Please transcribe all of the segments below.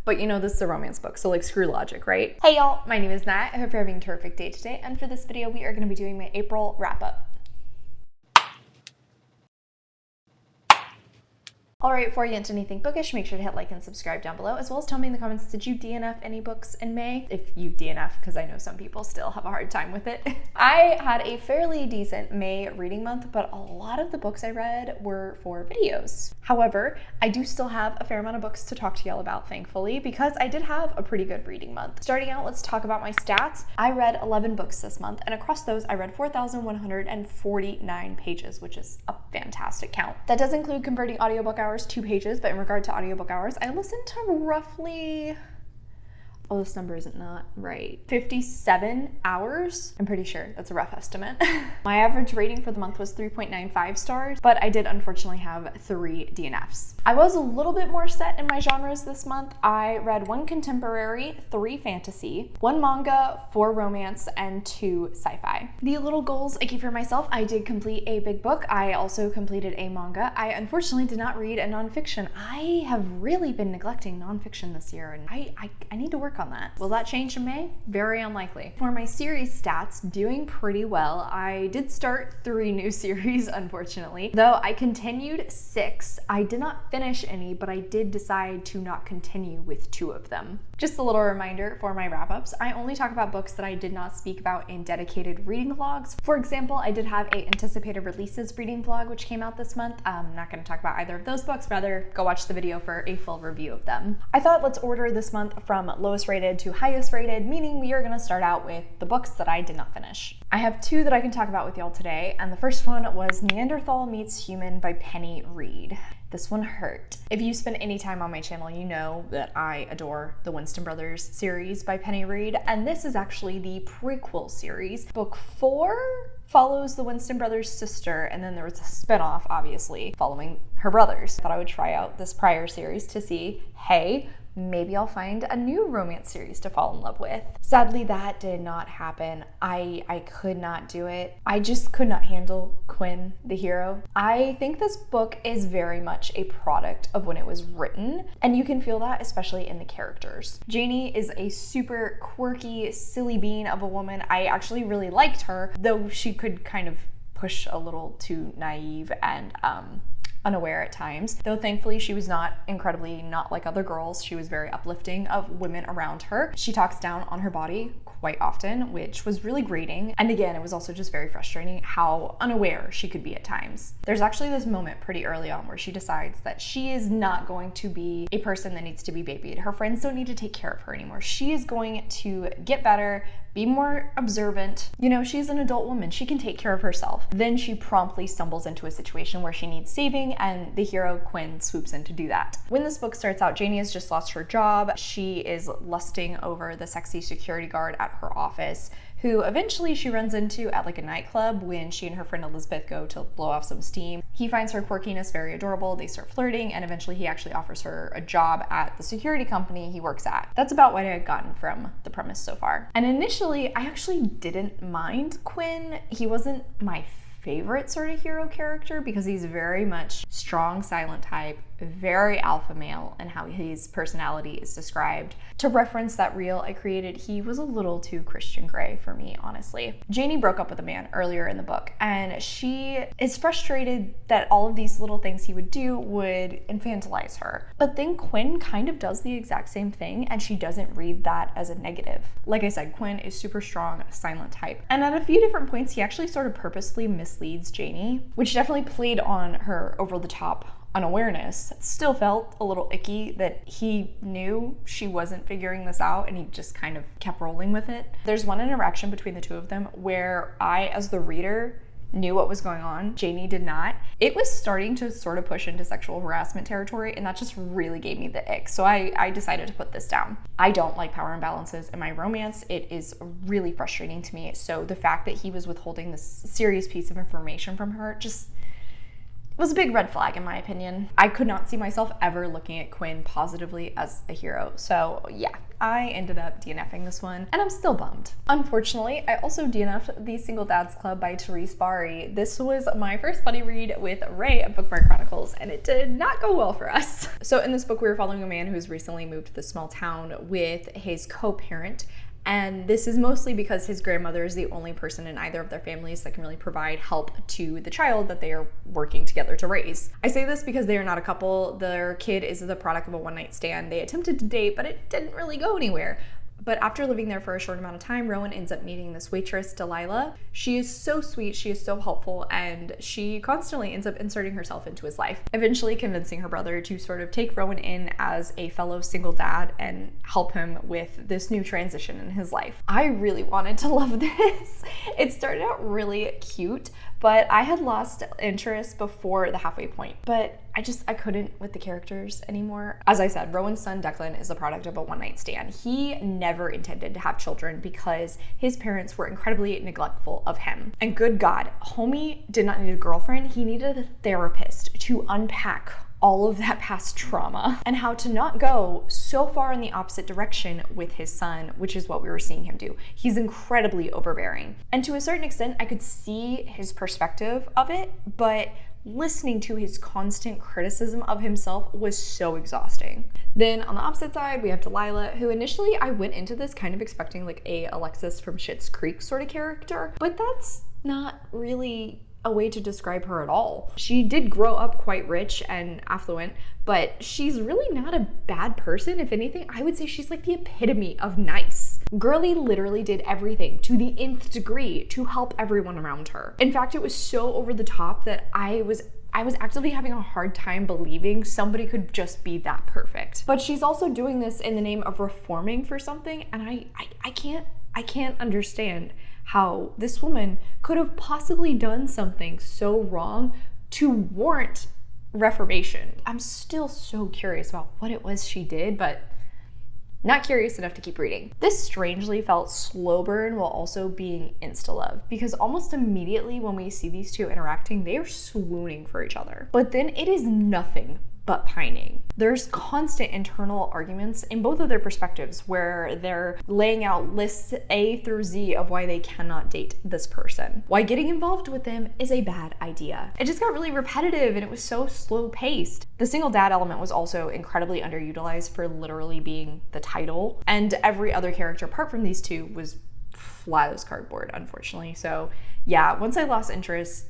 But you know, this is a romance book, so like screw logic, right? Hey y'all, my name is Nat. I hope you're having a terrific day today. And for this video, we are gonna be doing my April wrap up. Alright, before you get into anything bookish, make sure to hit like and subscribe down below, as well as tell me in the comments, did you DNF any books in May? If you DNF, because I know some people still have a hard time with it. I had a fairly decent May reading month, but a lot of the books I read were for videos. However, I do still have a fair amount of books to talk to y'all about, thankfully, because I did have a pretty good reading month. Starting out, let's talk about my stats. I read 11 books this month, and across those, I read 4,149 pages, which is a fantastic count. That does include converting audiobook hours 2 pages, but in regard to audiobook hours, I listened to roughly, oh, this number isn't not right, 57 hours. I'm pretty sure that's a rough estimate. My average rating for the month was 3.95 stars, but I did unfortunately have 3 DNFs. I was a little bit more set in my genres this month. I read 1 contemporary, 3 fantasy, 1 manga, 4 romance, and 2 sci-fi. The little goals I keep for myself: I did complete a big book. I also completed a manga. I unfortunately did not read a nonfiction. I have really been neglecting nonfiction this year, and I need to work on that. Will that change in May? Very unlikely. For my series stats, doing pretty well. I did start 3 new series, unfortunately. Though I continued 6. I did not finish any, but I did decide to not continue with 2 of them. Just a little reminder for my wrap-ups, I only talk about books that I did not speak about in dedicated reading vlogs. For example, I did have a anticipated releases reading vlog, which came out this month. I'm not going to talk about either of those books, rather go watch the video for a full review of them. I thought let's order this month from lowest rated to highest rated, meaning we are going to start out with the books that I did not finish. I have 2 that I can talk about with y'all today, and the first one was Neanderthal Meets Human by Penny Reid. This one hurt. If you spend any time on my channel, you know that I adore the Winston Brothers series by Penny Reid, and this is actually the prequel series. Book 4 follows the Winston Brothers' sister, and then there was a spinoff, obviously, following her brothers. I thought I would try out this prior series to see, hey, maybe I'll find a new romance series to fall in love with. Sadly, that did not happen. I could not do it. I just could not handle Quinn, the hero. I think this book is very much a product of when it was written, and you can feel that especially in the characters. Janie is a super quirky, silly bean of a woman. I actually really liked her, though she could kind of push a little too naive and unaware at times, though thankfully she was not incredibly not like other girls. She was very uplifting of women around her. She talks down on her body quite often, which was really grating. And again, it was also just very frustrating how unaware she could be at times. There's actually this moment pretty early on where she decides that she is not going to be a person that needs to be babied. Her friends don't need to take care of her anymore. She is going to get better, be more observant. You know, she's an adult woman. She can take care of herself. Then she promptly stumbles into a situation where she needs saving, and the hero, Quinn, swoops in to do that. When this book starts out, Janie has just lost her job. She is lusting over the sexy security guard at her office, who eventually she runs into at like a nightclub when she and her friend Elizabeth go to blow off some steam. He finds her quirkiness very adorable. They start flirting, and eventually he actually offers her a job at the security company he works at. That's about what I had gotten from the premise so far. And initially, I actually didn't mind Quinn. He wasn't my favorite sort of hero character because he's very much strong, silent type, very alpha male, and how his personality is described. To reference that reel I created, he was a little too Christian Grey for me, honestly. Janie broke up with a man earlier in the book, and she is frustrated that all of these little things he would do would infantilize her. But then Quinn kind of does the exact same thing, and she doesn't read that as a negative. Like I said, Quinn is super strong, silent type. And at a few different points, he actually sort of purposely misleads Janie, which definitely played on her over-the-top unawareness. It still felt a little icky that he knew she wasn't figuring this out, and he just kind of kept rolling with it. There's one interaction between the 2 of them where I, as the reader, knew what was going on. Janie did not. It was starting to sort of push into sexual harassment territory, and that just really gave me the ick. So I decided to put this down. I don't like power imbalances in my romance. It is really frustrating to me. So the fact that he was withholding this serious piece of information from her, just, was a big red flag in my opinion. I could not see myself ever looking at Quinn positively as a hero. So yeah, I ended up DNFing this one, and I'm still bummed. Unfortunately, I also DNF'd The Single Dads Club by Therese Beharrie. This was my first buddy read with Ray of Bookburn Chronicles, and it did not go well for us. So in this book, we were following a man who's recently moved to this small town with his co-parent. And this is mostly because his grandmother is the only person in either of their families that can really provide help to the child that they are working together to raise. I say this because they are not a couple. Their kid is the product of a one-night stand. They attempted to date, but it didn't really go anywhere. But after living there for a short amount of time, Rowan ends up meeting this waitress, Delilah. She is so sweet, she is so helpful, and she constantly ends up inserting herself into his life, eventually convincing her brother to sort of take Rowan in as a fellow single dad and help him with this new transition in his life. I really wanted to love this. It started out really cute, but I had lost interest before the halfway point. But I couldn't with the characters anymore. As I said, Rowan's son Declan is the product of a one-night stand. He never intended to have children because his parents were incredibly neglectful of him. And good God, homie did not need a girlfriend. He needed a therapist to unpack all of that past trauma and how to not go so far in the opposite direction with his son, which is what we were seeing him do. He's incredibly overbearing. And to a certain extent, I could see his perspective of it, but listening to his constant criticism of himself was so exhausting. Then on the opposite side, we have Delilah, who initially I went into this kind of expecting like a Alexis from Schitt's Creek sort of character, but that's not really a way to describe her at all. She did grow up quite rich and affluent, but she's really not a bad person. If anything, I would say she's like the epitome of nice. Girlie literally did everything to the nth degree to help everyone around her. In fact, it was so over the top that I was actively having a hard time believing somebody could just be that perfect. But she's also doing this in the name of reforming for something, and I can't understand how this woman could have possibly done something so wrong to warrant reformation. I'm still so curious about what it was she did, but not curious enough to keep reading. This strangely felt slow burn while also being insta-love, because almost immediately when we see these two interacting, they are swooning for each other. But then it is nothing but pining. There's constant internal arguments in both of their perspectives where they're laying out lists A through Z of why they cannot date this person, why getting involved with them is a bad idea. It just got really repetitive and it was so slow paced. The single dad element was also incredibly underutilized for literally being the title, and every other character apart from these two was flat as cardboard, unfortunately. So yeah, once I lost interest,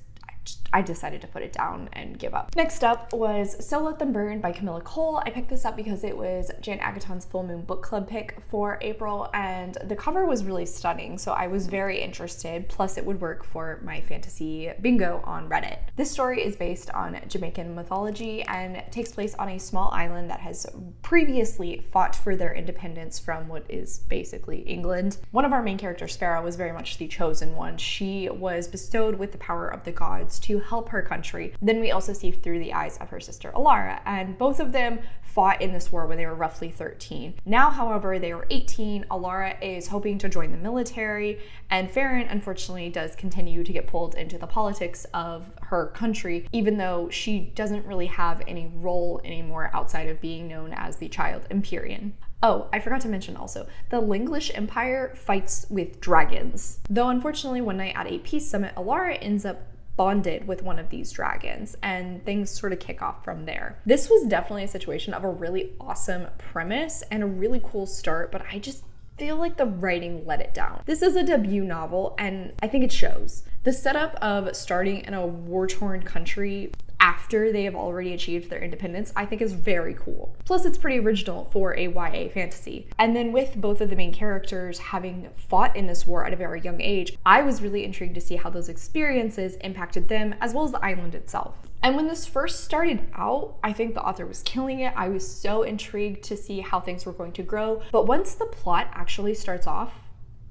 I decided to put it down and give up. Next up was So Let Them Burn by Kamilah Cole. I picked this up because it was Jan Agaton's Full Moon Book Club pick for April, and the cover was really stunning, so I was very interested, plus it would work for my fantasy bingo on Reddit. This story is based on Jamaican mythology and takes place on a small island that has previously fought for their independence from what is basically England. One of our main characters, Farah, was very much the chosen one. She was bestowed with the power of the gods to help her country. Then we also see through the eyes of her sister Alara, and both of them fought in this war when they were roughly 13. Now, however, they are 18. Alara is hoping to join the military, and Farron unfortunately does continue to get pulled into the politics of her country, even though she doesn't really have any role anymore outside of being known as the Child Empyrean. Oh, I forgot to mention also, the Linglish Empire fights with dragons. Though unfortunately one night at a peace summit, Alara ends up bonded with one of these dragons, and things sort of kick off from there. This was definitely a situation of a really awesome premise and a really cool start, but I just feel like the writing let it down. This is a debut novel, and I think it shows. The setup of starting in a war-torn country after they have already achieved their independence, I think is very cool. Plus, it's pretty original for a YA fantasy. And then with both of the main characters having fought in this war at a very young age, I was really intrigued to see how those experiences impacted them as well as the island itself. And when this first started out, I think the author was killing it. I was so intrigued to see how things were going to grow. But once the plot actually starts off,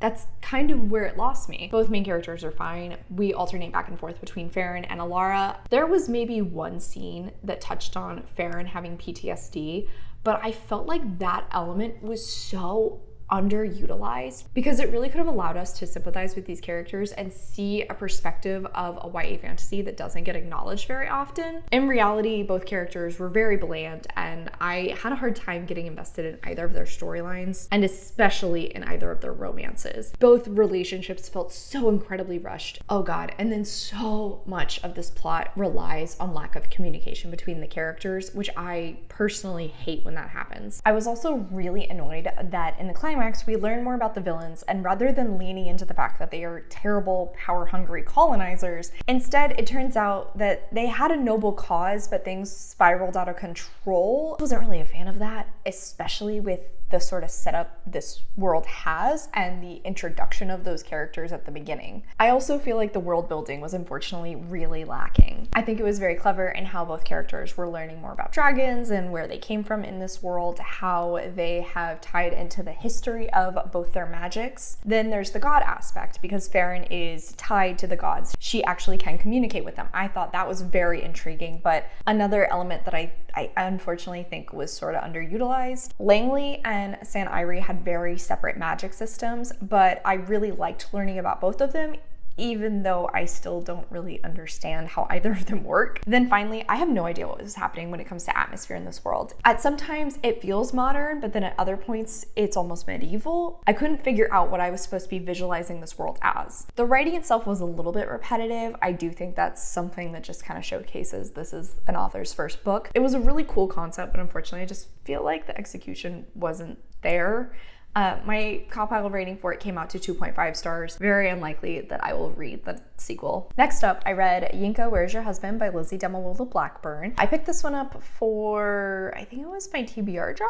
that's kind of where it lost me. Both main characters are fine. We alternate back and forth between Farron and Alara. There was maybe one scene that touched on Farron having PTSD, but I felt like that element was so underutilized because it really could have allowed us to sympathize with these characters and see a perspective of a YA fantasy that doesn't get acknowledged very often. In reality, both characters were very bland, and I had a hard time getting invested in either of their storylines, and especially in either of their romances. Both relationships felt so incredibly rushed. Oh god, and then so much of this plot relies on lack of communication between the characters, which I personally hate when that happens. I was also really annoyed that in the climax, we learn more about the villains, and rather than leaning into the fact that they are terrible, power-hungry colonizers, instead it turns out that they had a noble cause, but things spiraled out of control. I wasn't really a fan of that, especially with the sort of setup this world has and the introduction of those characters at the beginning. I also feel like the world building was unfortunately really lacking. I think it was very clever in how both characters were learning more about dragons and where they came from in this world, how they have tied into the history of both their magics. Then there's the god aspect, because Farron is tied to the gods. She actually can communicate with them. I thought that was very intriguing, but another element that I unfortunately think was sort of underutilized. Langley and 𝗖cie had very separate magic systems, but I really liked learning about both of them, even though I still don't really understand how either of them work. Then finally, I have no idea what is happening when it comes to atmosphere in this world. At sometimes it feels modern, but then at other points it's almost medieval. I couldn't figure out what I was supposed to be visualizing this world as. The writing itself was a little bit repetitive. I do think that's something that just kind of showcases this is an author's first book. It was a really cool concept, but unfortunately I just feel like the execution wasn't there. My Kamilah rating for it came out to 2.5 stars. Very unlikely that I will read the sequel. Next up, I read Yinka, Where's Your Husband by Lizzie damilola Blackburn. I picked this one up for, I think it was my TBR jar?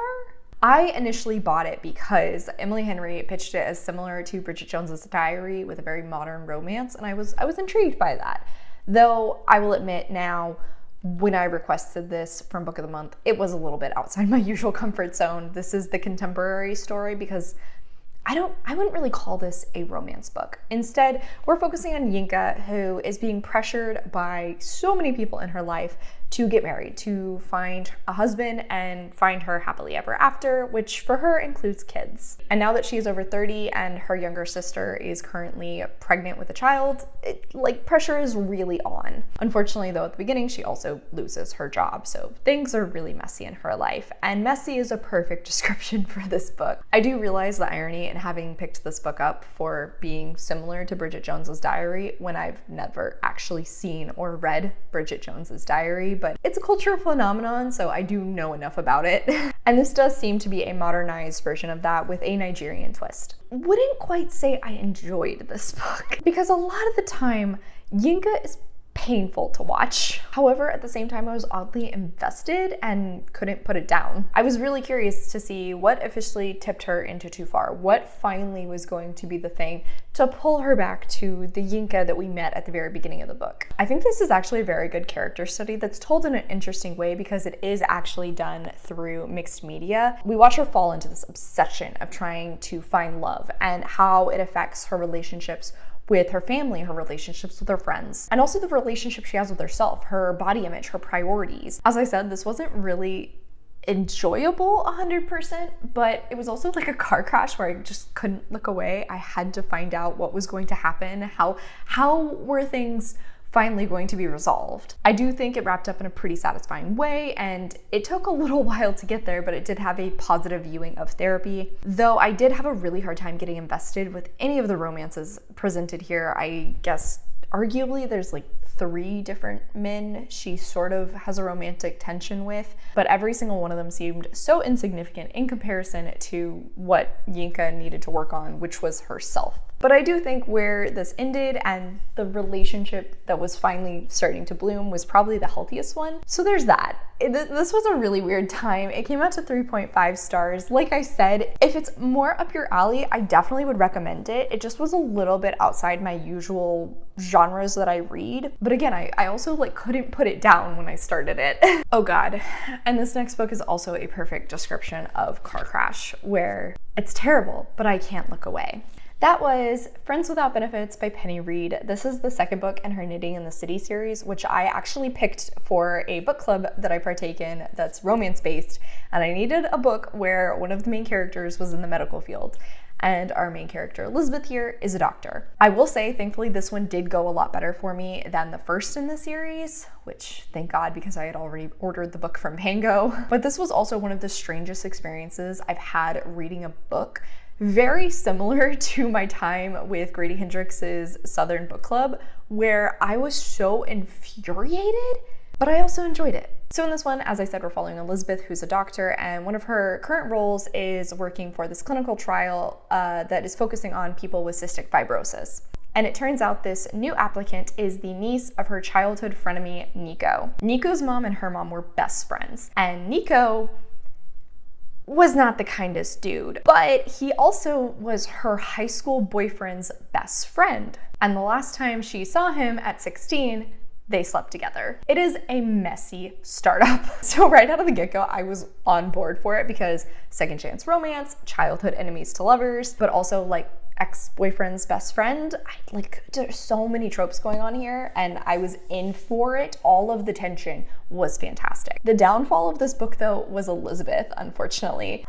I initially bought it because Emily Henry pitched it as similar to Bridget Jones's Diary with a very modern romance, and I was intrigued by that. Though I will admit now, when I requested this from Book of the Month, it was a little bit outside my usual comfort zone. This is the contemporary story because I wouldn't really call this a romance book. Instead, we're focusing on Yinka, who is being pressured by so many people in her life to get married, to find a husband and find her happily ever after, which for her includes kids. And now that she is over 30 and her younger sister is currently pregnant with a child, pressure is really on. Unfortunately though, at the beginning, she also loses her job. So things are really messy in her life, and messy is a perfect description for this book. I do realize the irony in having picked this book up for being similar to Bridget Jones's Diary when I've never actually seen or read Bridget Jones's Diary, but it's a cultural phenomenon, so I do know enough about it. And this does seem to be a modernized version of that with a Nigerian twist. Wouldn't quite say I enjoyed this book, because a lot of the time, Yinka is painful to watch. However, at the same time, I was oddly invested and couldn't put it down. I was really curious to see what officially tipped her into too far, what finally was going to be the thing to pull her back to the Yinka that we met at the very beginning of the book. I think this is actually a very good character study that's told in an interesting way because it is actually done through mixed media. We watch her fall into this obsession of trying to find love and how it affects her relationships with her family, her relationships with her friends, and also the relationship she has with herself, her body image, her priorities. As I said, this wasn't really enjoyable 100%, but it was also like a car crash where I just couldn't look away. I had to find out what was going to happen, how were things finally going to be resolved. I do think it wrapped up in a pretty satisfying way, and it took a little while to get there, but it did have a positive viewing of therapy. Though I did have a really hard time getting invested with any of the romances presented here. I guess arguably there's like 3 different men she sort of has a romantic tension with, but every single one of them seemed so insignificant in comparison to what Yinka needed to work on, which was herself. But I do think where this ended and the relationship that was finally starting to bloom was probably the healthiest one. So there's that. This was a really weird time. It came out to 3.5 stars. Like I said, if it's more up your alley, I definitely would recommend it. It just was a little bit outside my usual genres that I read. But again, I also couldn't put it down when I started it. Oh God. And this next book is also a perfect description of car crash, where it's terrible, but I can't look away. That was Friends Without Benefits by Penny Reid. This is the second book in her Knitting in the City series, which I actually picked for a book club that I partake in that's romance-based, and I needed a book where one of the main characters was in the medical field. And our main character, Elizabeth here, is a doctor. I will say, thankfully, this one did go a lot better for me than the first in the series, which thank God, because I had already ordered the book from Pango. But this was also one of the strangest experiences I've had reading a book, very similar to my time with Grady Hendrix's Southern Book Club, where I was so infuriated, but I also enjoyed it. So in this one, as I said, we're following Elizabeth, who's a doctor, and one of her current roles is working for this clinical trial that is focusing on people with cystic fibrosis. And it turns out this new applicant is the niece of her childhood frenemy, Nico. Nico's mom and her mom were best friends, and Nico was not the kindest dude, but he also was her high school boyfriend's best friend. And the last time she saw him at 16, they slept together. It is a messy startup. So right out of the get-go, I was on board for it because second chance romance, childhood enemies to lovers, but also like ex-boyfriend's best friend. There's so many tropes going on here, and I was in for it. All of the tension was fantastic. The downfall of this book, though, was Elizabeth, unfortunately.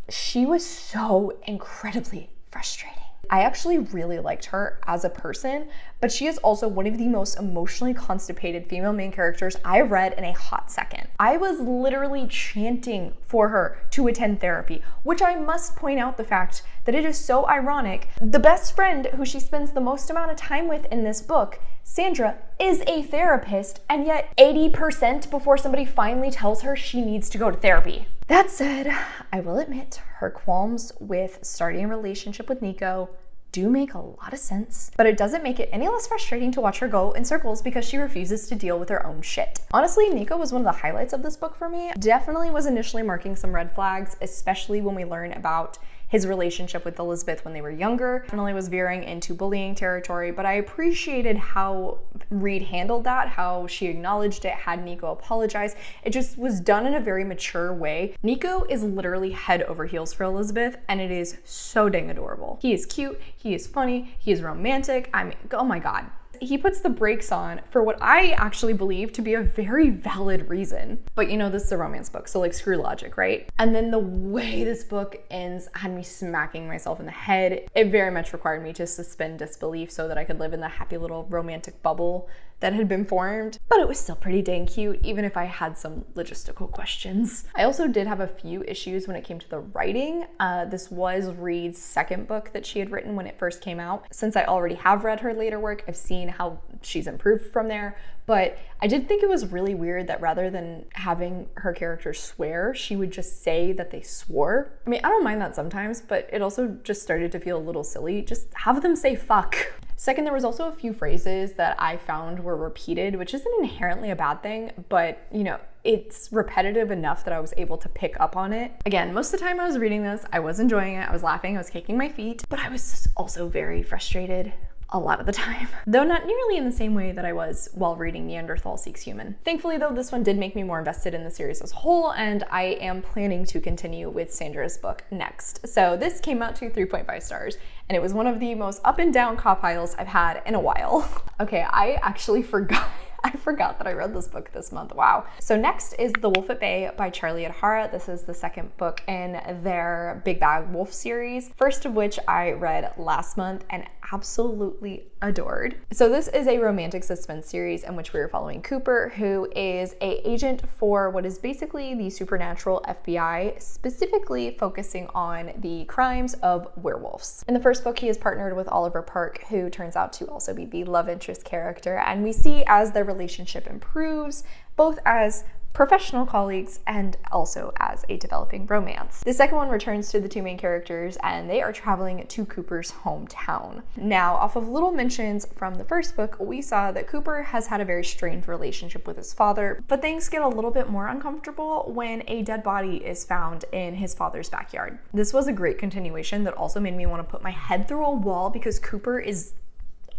She was so incredibly frustrating. I actually really liked her as a person, but she is also one of the most emotionally constipated female main characters I've read in a hot second. I was literally chanting for her to attend therapy, which I must point out the fact that it is so ironic. The best friend who she spends the most amount of time with in this book, Sandra, is a therapist, and yet 80% before somebody finally tells her she needs to go to therapy. That said, I will admit her qualms with starting a relationship with Nico do make a lot of sense, but it doesn't make it any less frustrating to watch her go in circles because she refuses to deal with her own shit. Honestly, Nico was one of the highlights of this book for me. Definitely was initially marking some red flags, especially when we learn about his relationship with Elizabeth when they were younger. Definitely was veering into bullying territory, but I appreciated how Reid handled that, how she acknowledged it, had Nico apologize. It just was done in a very mature way. Nico is literally head over heels for Elizabeth, and it is so dang adorable. He is cute, he is funny, he is romantic. I mean, oh my God. He puts the brakes on for what I actually believe to be a very valid reason. But you know, this is a romance book, so like screw logic, right? And then the way this book ends had me smacking myself in the head. It very much required me to suspend disbelief so that I could live in the happy little romantic bubble that had been formed, but it was still pretty dang cute, even if I had some logistical questions. I also did have a few issues when it came to the writing. This was Reid's second book that she had written when it first came out. Since I already have read her later work, I've seen how she's improved from there, but I did think it was really weird that rather than having her characters swear, she would just say that they swore. I mean, I don't mind that sometimes, but it also just started to feel a little silly. Just have them say fuck. Second, there was also a few phrases that I found were repeated, which isn't inherently a bad thing, but you know, it's repetitive enough that I was able to pick up on it. Again, most of the time I was reading this, I was enjoying it, I was laughing, I was kicking my feet, but I was just also very frustrated a lot of the time, though not nearly in the same way that I was while reading Neanderthal Seeks Human. Thankfully though, this one did make me more invested in the series as a whole, and I am planning to continue with Sandra's book next. So this came out to 3.5 stars, and it was one of the most up and down cop piles I've had in a while. Okay, I actually forgot that I read this book this month. Wow. So next is The Wolf at Bay by Charlie Adhara. This is the second book in their Big Bad Wolf series, first of which I read last month and absolutely adored. So this is a romantic suspense series in which we are following Cooper, who is an agent for what is basically the supernatural FBI, specifically focusing on the crimes of werewolves. In the first book, he is partnered with Oliver Park, who turns out to also be the love interest character, and we see as their relationship improves, both as professional colleagues and also as a developing romance. The second one returns to the two main characters, and they are traveling to Cooper's hometown. Now, off of little mentions from the first book, we saw that Cooper has had a very strained relationship with his father, but things get a little bit more uncomfortable when a dead body is found in his father's backyard. This was a great continuation that also made me want to put my head through a wall because Cooper is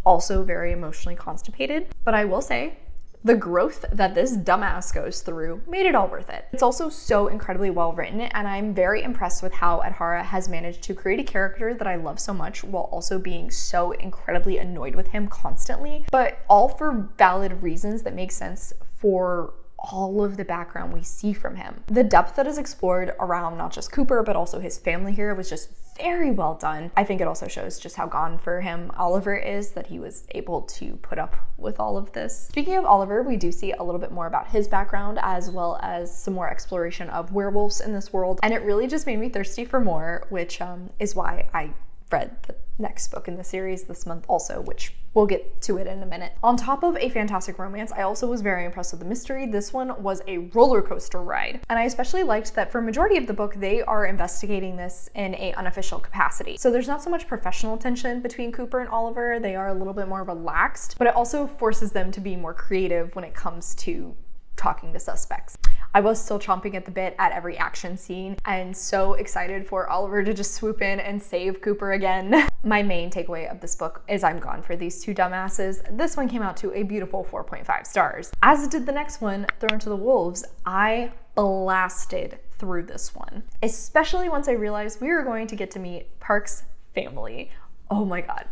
also very emotionally constipated, but I will say, The growth that this dumbass goes through made it all worth it. It's also so incredibly well written, and I'm very impressed with how Adhara has managed to create a character that I love so much while also being so incredibly annoyed with him constantly, but all for valid reasons that make sense for all of the background we see from him. The depth that is explored around not just Cooper, but also his family here was just very well done. I think it also shows just how gone for him Oliver is, that he was able to put up with all of this. Speaking of Oliver, we do see a little bit more about his background as well as some more exploration of werewolves in this world. And it really just made me thirsty for more, which is why I read the next book in the series this month also, which we'll get to it in a minute. On top of a fantastic romance, I also was very impressed with the mystery. This one was a roller coaster ride. And I especially liked that for majority of the book, they are investigating this in an unofficial capacity. So there's not so much professional tension between Cooper and Oliver. They are a little bit more relaxed, but it also forces them to be more creative when it comes to talking to suspects. I was still chomping at the bit at every action scene and so excited for Oliver to just swoop in and save Cooper again. My main takeaway of this book is I'm gone for these two dumbasses. This one came out to a beautiful 4.5 stars. As did the next one, Thrown to the Wolves. I blasted through this one, especially once I realized we were going to get to meet Park's family. Oh my God.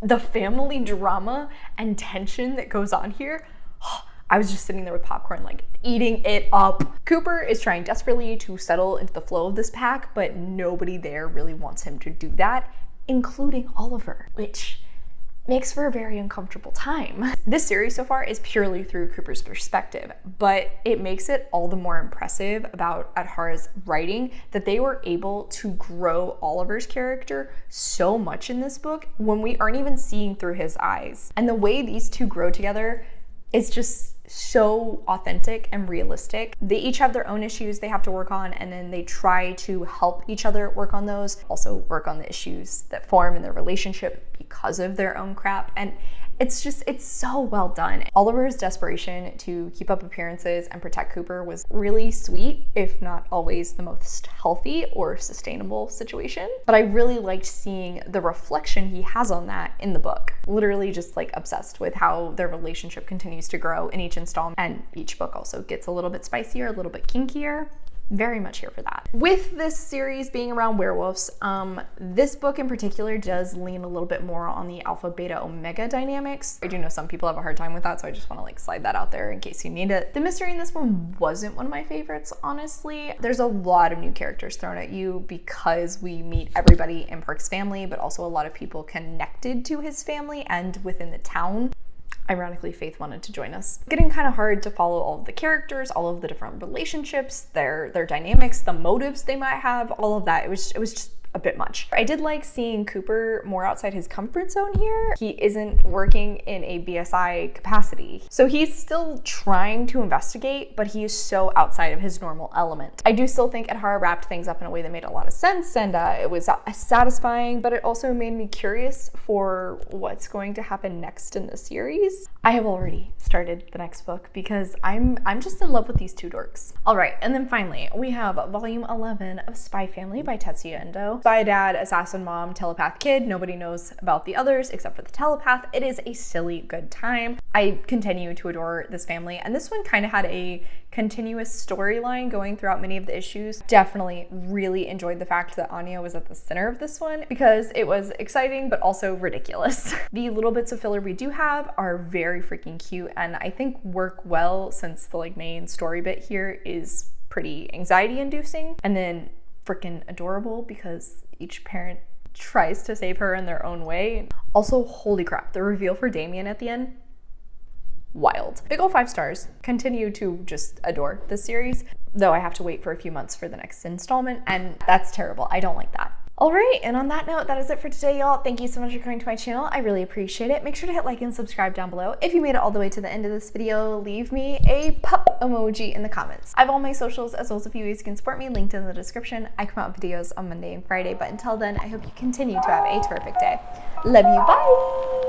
The family drama and tension that goes on here. I was just sitting there with popcorn, like eating it up. Cooper is trying desperately to settle into the flow of this pack, but nobody there really wants him to do that, including Oliver, which makes for a very uncomfortable time. This series so far is purely through Cooper's perspective, but it makes it all the more impressive about Adhara's writing that they were able to grow Oliver's character so much in this book when we aren't even seeing through his eyes. And the way these two grow together is just so authentic and realistic. They each have their own issues they have to work on, and then they try to help each other work on those, also work on the issues that form in their relationship because of their own crap. And it's so well done. Oliver's desperation to keep up appearances and protect Cooper was really sweet, if not always the most healthy or sustainable situation. But I really liked seeing the reflection he has on that in the book. Literally just like obsessed with how their relationship continues to grow in each installment, and each book also gets a little bit spicier, a little bit kinkier. Very much here for that. With this series being around werewolves, this book in particular does lean a little bit more on the alpha, beta, omega dynamics. I do know some people have a hard time with that, so I just want to like slide that out there in case you need it. The mystery in this one wasn't one of my favorites, honestly. There's a lot of new characters thrown at you because we meet everybody in Park's family, but also a lot of people connected to his family and within the town. Ironically, Faith wanted to join us. Getting kind of hard to follow all of the characters, all of the different relationships, their dynamics, the motives they might have, all of that. It was just a bit much. I did like seeing Cooper more outside his comfort zone here. He isn't working in a BSI capacity, so he's still trying to investigate, but he is so outside of his normal element. I do still think Adhara wrapped things up in a way that made a lot of sense, and it was satisfying, but it also made me curious for what's going to happen next in the series. I have already started the next book because I'm just in love with these two dorks. All right, and then finally we have volume 11 of 𝗖cie by Tatsuya Endo. Spy dad, assassin mom, telepath kid. Nobody knows about the others except for the telepath. It is a silly good time. I continue to adore this family, and this one kind of had a continuous storyline going throughout many of the issues. Definitely really enjoyed the fact that Anya was at the center of this one because it was exciting but also ridiculous. The little bits of filler we do have are very freaking cute and I think work well since the like main story bit here is pretty anxiety inducing and then freaking adorable because each parent tries to save her in their own way. Also, holy crap, the reveal for Damien at the end, wild. Big ol' 5 stars. Continue to just adore this series, though I have to wait for a few months for the next installment, and that's terrible. I don't like that. All right, and on that note, that is it for today, y'all. Thank you so much for coming to my channel. I really appreciate it. Make sure to hit like and subscribe down below. If you made it all the way to the end of this video, leave me a pup emoji in the comments. I have all my socials as well as a few ways you can support me linked in the description. I come out with videos on Monday and Friday, but until then, I hope you continue to have a terrific day. Love you, bye!